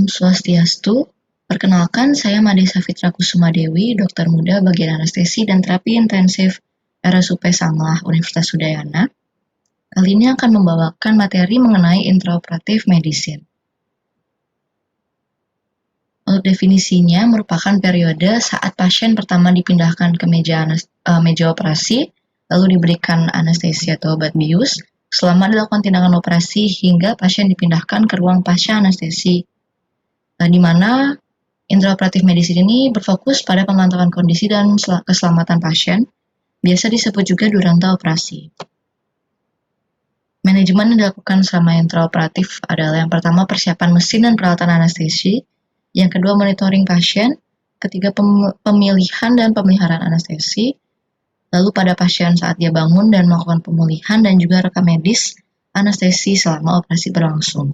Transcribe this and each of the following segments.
Om Swastiastu. Perkenalkan, saya Made Safitra Kusuma Dewi, dokter muda bagian anestesi dan terapi intensif RSUP Sanglah Universitas Udayana. Kali ini akan membawakan materi mengenai intraoperatif medicine. Untuk definisinya, merupakan periode saat pasien pertama dipindahkan ke meja operasi, lalu diberikan anestesi atau obat bius, selama dilakukan tindakan operasi hingga pasien dipindahkan ke ruang pasca anestesi. Di mana intraoperatif medicine ini berfokus pada pemantauan kondisi dan keselamatan pasien, biasa disebut juga duranta operasi. Manajemen yang dilakukan selama intraoperatif adalah yang pertama persiapan mesin dan peralatan anestesi, yang kedua monitoring pasien, ketiga pemilihan dan pemeliharaan anestesi, lalu pada pasien saat dia bangun dan melakukan pemulihan dan juga rekam medis anestesi selama operasi berlangsung.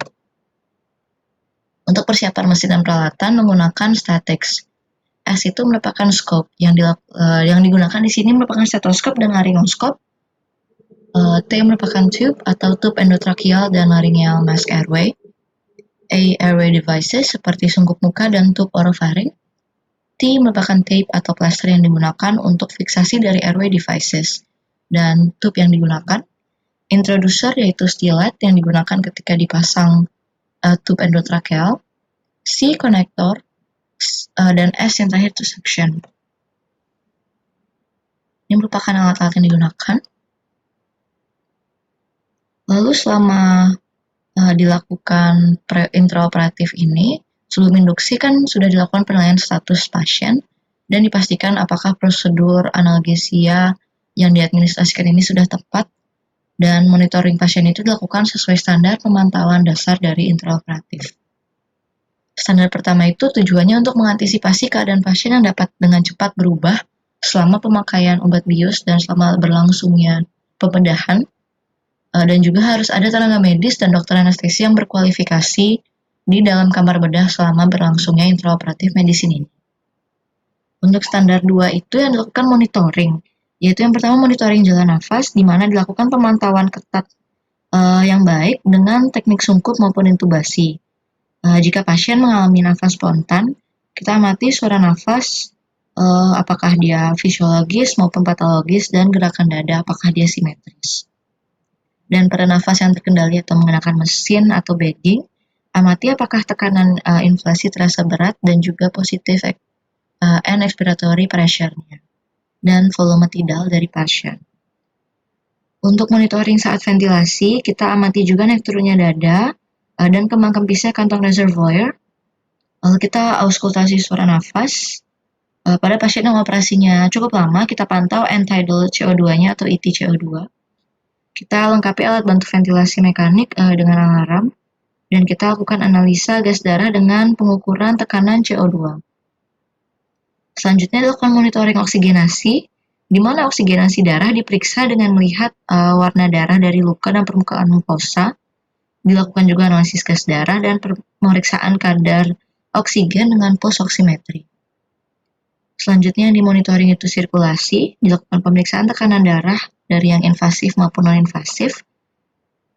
Untuk persiapan mesin dan peralatan menggunakan statics. S itu merupakan scope yang digunakan di sini merupakan stetoskop dan laryngoskop. T merupakan tube atau tube endotracheal dan laryngeal mask airway. A airway devices seperti sungkup muka dan tube oropharynx. T merupakan tape atau plaster yang digunakan untuk fiksasi dari airway devices. Dan tube yang digunakan introducer yaitu stilet yang digunakan ketika dipasang tube endotracheal, C connector, dan S yang terakhir itu suction. Ini merupakan alat-alat yang digunakan. Lalu selama dilakukan intraoperatif ini, sebelum induksi kan sudah dilakukan penilaian status pasien dan dipastikan apakah prosedur analgesia yang diadministrasikan ini sudah tepat, dan monitoring pasien itu dilakukan sesuai standar pemantauan dasar dari intraoperatif. Standar pertama itu tujuannya untuk mengantisipasi keadaan pasien yang dapat dengan cepat berubah selama pemakaian obat bius dan selama berlangsungnya pembedahan, dan juga harus ada tenaga medis dan dokter anestesi yang berkualifikasi di dalam kamar bedah selama berlangsungnya intraoperatif medicine ini. Untuk standar 2 itu yang dilakukan monitoring, yaitu yang pertama monitoring jalan nafas, di mana dilakukan pemantauan ketat yang baik dengan teknik sungkup maupun intubasi. Jika pasien mengalami nafas spontan, kita amati suara nafas, apakah dia fisiologis maupun patologis, dan gerakan dada apakah dia simetris. Dan pada nafas yang terkendali atau menggunakan mesin atau bedding, amati apakah tekanan inflasi terasa berat dan juga positif and expiratory pressure-nya dan volume tidal dari pasien. Untuk monitoring saat ventilasi, kita amati juga naik turunnya dada dan kembang kempisnya kantong reservoir. Lalu kita auskultasi suara nafas. Pada pasien yang operasinya cukup lama, kita pantau end-tidal CO2-nya atau ET-CO2. Kita lengkapi alat bantu ventilasi mekanik dengan alarm, dan kita lakukan analisa gas darah dengan pengukuran tekanan CO2. Selanjutnya dilakukan monitoring oksigenasi, di mana oksigenasi darah diperiksa dengan melihat warna darah dari luka dan permukaan mukosa. Dilakukan juga analisis gas darah dan pemeriksaan kadar oksigen dengan pulse oximetry. Selanjutnya yang dimonitoring itu sirkulasi, dilakukan pemeriksaan tekanan darah dari yang invasif maupun non-invasif,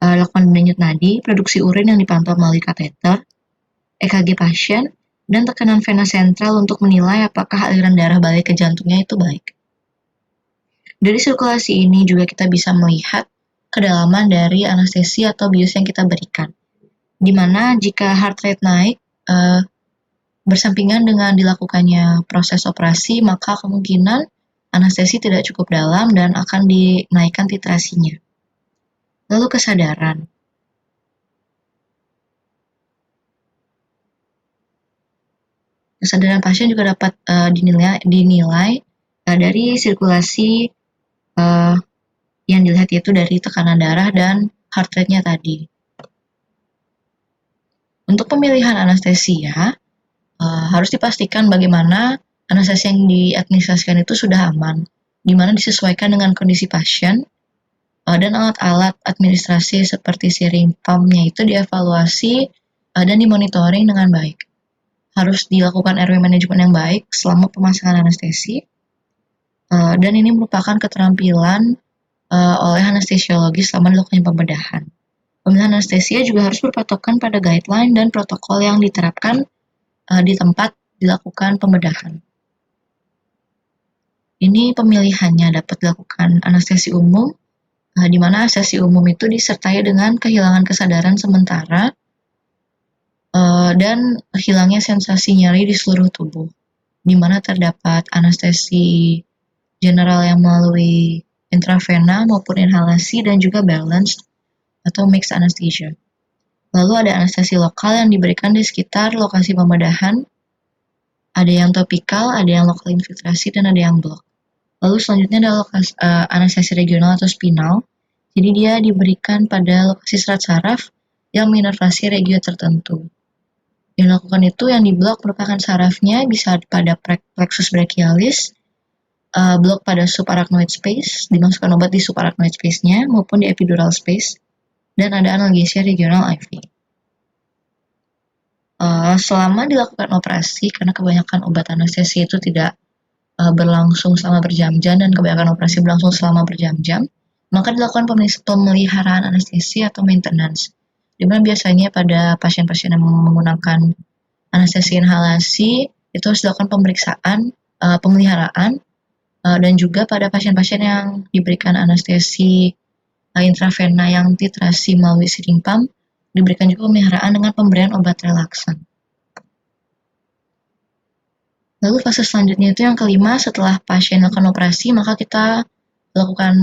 dilakukan denyut nadi, produksi urin yang dipantau melalui kateter, EKG pasien, dan tekanan vena sentral untuk menilai apakah aliran darah balik ke jantungnya itu baik. Dari sirkulasi ini juga kita bisa melihat kedalaman dari anestesi atau bius yang kita berikan. Di mana jika heart rate naik bersampingan dengan dilakukannya proses operasi, maka kemungkinan anestesi tidak cukup dalam dan akan dinaikkan titrasinya. Lalu kesadaran. Kesadaran pasien juga dapat dinilai dari sirkulasi yang dilihat yaitu dari tekanan darah dan heart rate-nya tadi. Untuk pemilihan anestesia, harus dipastikan bagaimana anestesi yang diadministrasikan itu sudah aman, di mana disesuaikan dengan kondisi pasien, dan alat-alat administrasi seperti syringe pump-nya itu dievaluasi dan dimonitoring dengan baik. Harus dilakukan airway management yang baik selama pemasangan anestesi, dan ini merupakan keterampilan oleh anestesiologi selama dilakukan pembedahan. Pemilihan anestesia juga harus berpatokan pada guideline dan protokol yang diterapkan di tempat dilakukan pembedahan. Ini pemilihannya dapat dilakukan anestesi umum, di mana anestesi umum itu disertai dengan kehilangan kesadaran sementara dan hilangnya sensasi nyeri di seluruh tubuh, di mana terdapat anestesi general yang melalui intravena maupun inhalasi dan juga balanced atau mixed anesthesia. Lalu ada anestesi lokal yang diberikan di sekitar lokasi pembedahan, ada yang topikal, ada yang lokal infiltrasi, dan ada yang block. Lalu selanjutnya ada anestesi regional atau spinal. Jadi dia diberikan pada lokasi serat saraf yang menginervasi regio tertentu. Yang dilakukan itu yang diblok merupakan sarafnya bisa pada plexus brachialis, blok pada subarachnoid space, dimasukkan obat di subarachnoid space-nya maupun di epidural space, dan ada analgesia regional IV. Selama dilakukan operasi, karena kebanyakan obat anestesi itu tidak berlangsung selama berjam-jam dan kebanyakan operasi berlangsung selama berjam-jam, maka dilakukan pemeliharaan anestesi atau maintenance. Di mana biasanya pada pasien-pasien yang menggunakan anestesi inhalasi itu harus dilakukan pemeriksaan, pemeliharaan, dan juga pada pasien-pasien yang diberikan anestesi intravena yang titrasi melalui seeding pump, diberikan juga pemeliharaan dengan pemberian obat relaksan. Lalu fase selanjutnya itu yang kelima, setelah pasien melakukan operasi, maka kita lakukan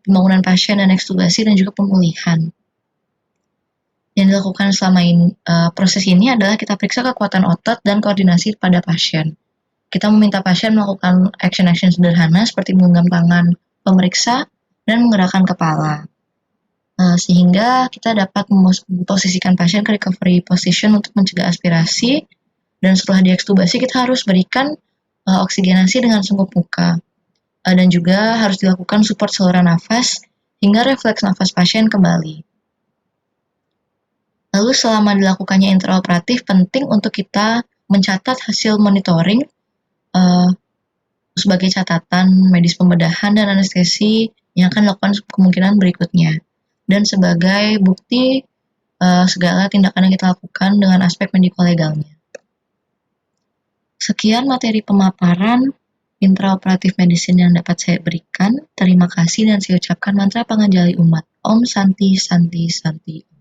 pembangunan pasien dan ekstubasi dan juga pemulihan. Yang dilakukan selama ini, proses ini adalah kita periksa kekuatan otot dan koordinasi pada pasien. Kita meminta pasien melakukan action-action sederhana seperti menggenggam tangan pemeriksa dan menggerakkan kepala. Sehingga kita dapat memposisikan pasien ke recovery position untuk mencegah aspirasi. Dan setelah diekstubasi kita harus berikan oksigenasi dengan sunggup muka. Dan juga harus dilakukan support saluran nafas hingga refleks nafas pasien kembali. Lalu selama dilakukannya intraoperatif penting untuk kita mencatat hasil monitoring sebagai catatan medis pembedahan dan anestesi yang akan dilakukan kemungkinan berikutnya. Dan sebagai bukti segala tindakan yang kita lakukan dengan aspek mediko-legalnya. Sekian materi pemaparan intraoperatif medicine yang dapat saya berikan. Terima kasih dan saya ucapkan mantra penganjali umat. Om Santi Santi Santi.